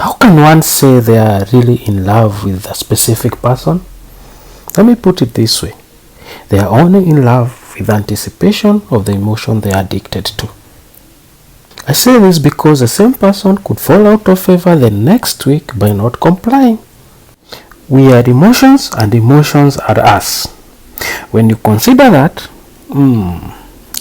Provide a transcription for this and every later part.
How can one say they are really in love with a specific person? Let me put it this way. They are only in love with anticipation of the emotion they are addicted to. I say this because the same person could fall out of favor the next week by not complying. We are emotions and emotions are us. When you consider that,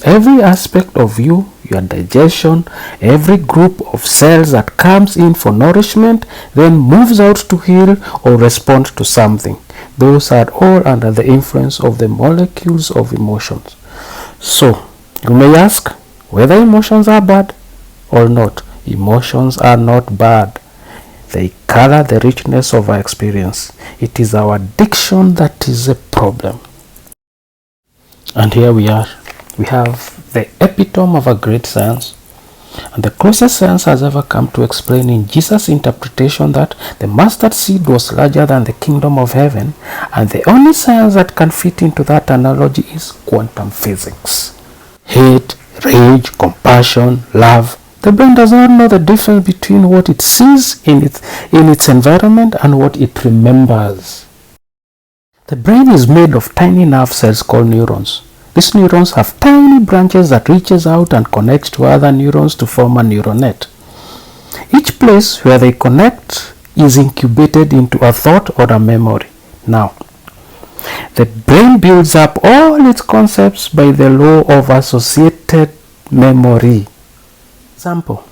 every aspect of you, your digestion, every group of cells that comes in for nourishment, then moves out to heal or respond to something. Those are all under the influence of the molecules of emotions. So, you may ask whether emotions are bad or not. Emotions are not bad. They color the richness of our experience. It is our addiction that is a problem. And here we are. We have the epitome of a great science, and the closest science has ever come to explaining Jesus' interpretation that the mustard seed was larger than the kingdom of heaven, and the only science that can fit into that analogy is quantum physics. Hate, rage, compassion, love. The brain does not know the difference between what it sees in its environment and what it remembers. The brain is made of tiny nerve cells called neurons. These neurons have tiny branches that reaches out and connects to other neurons to form a neural net. Each place where they connect is incubated into a thought or a memory. Now, the brain builds up all its concepts by the law of associated memory. Example,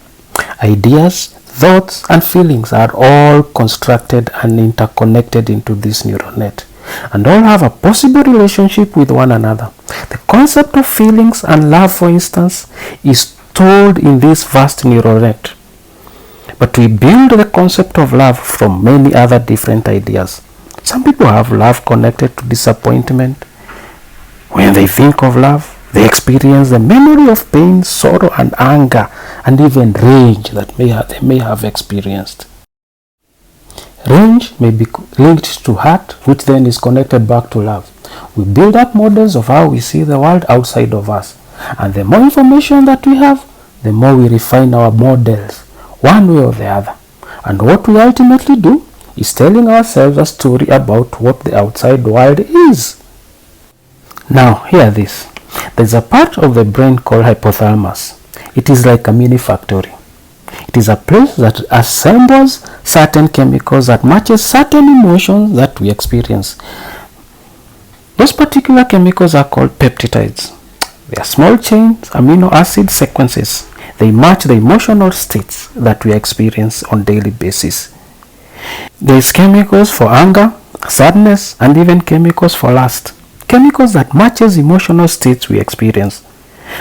ideas, thoughts, and feelings are all constructed and interconnected into this neural net, and all have a possible relationship with one another. The concept of feelings and love, for instance, is stored in this vast neural net. But we build the concept of love from many other different ideas. Some people have love connected to disappointment. When they think of love, they experience the memory of pain, sorrow, and anger, and even rage that they may have experienced. Rage may be linked to hurt, which then is connected back to love. We build up models of how we see the world outside of us. And the more information that we have, the more we refine our models, one way or the other. And what we ultimately do is telling ourselves a story about what the outside world is. Now, hear this. There's a part of the brain called hypothalamus. It is like a mini factory. It is a place that assembles certain chemicals that matches certain emotions that we experience. Those particular chemicals are called peptides. They are small chain amino acid sequences. They match the emotional states that we experience on a daily basis. There is chemicals for anger, sadness, and even chemicals for lust. Chemicals that matches emotional states we experience.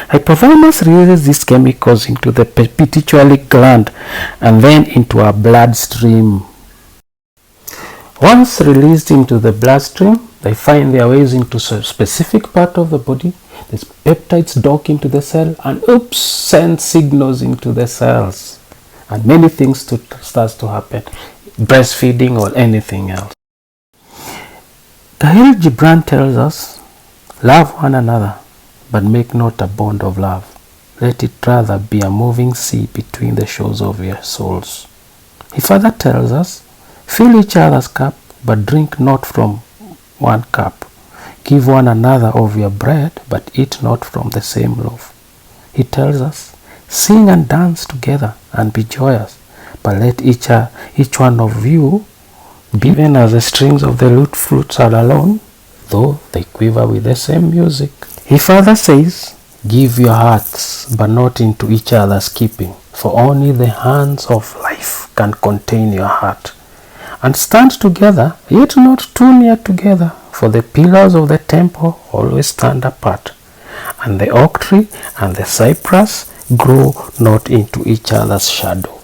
Hypothalamus releases these chemicals into the pituitary gland and then into our bloodstream. Once released into the bloodstream, they find their ways into a specific part of the body. These peptides dock into the cell and send signals into the cells. And many things starts to happen. Breastfeeding or anything else. Khalil Gibran tells us, love one another, but make not a bond of love. Let it rather be a moving sea between the shores of your souls. He further tells us, fill each other's cup, but drink not from one cup. Give one another of your bread, but eat not from the same loaf. He tells us, sing and dance together and be joyous, but let each one of you be even as the strings of the lute flutes are alone, though they quiver with the same music. He further says, give your hearts, but not into each other's keeping, for only the hands of life can contain your heart. And stand together, yet not too near together, for the pillars of the temple always stand apart, and the oak tree and the cypress grow not into each other's shadow.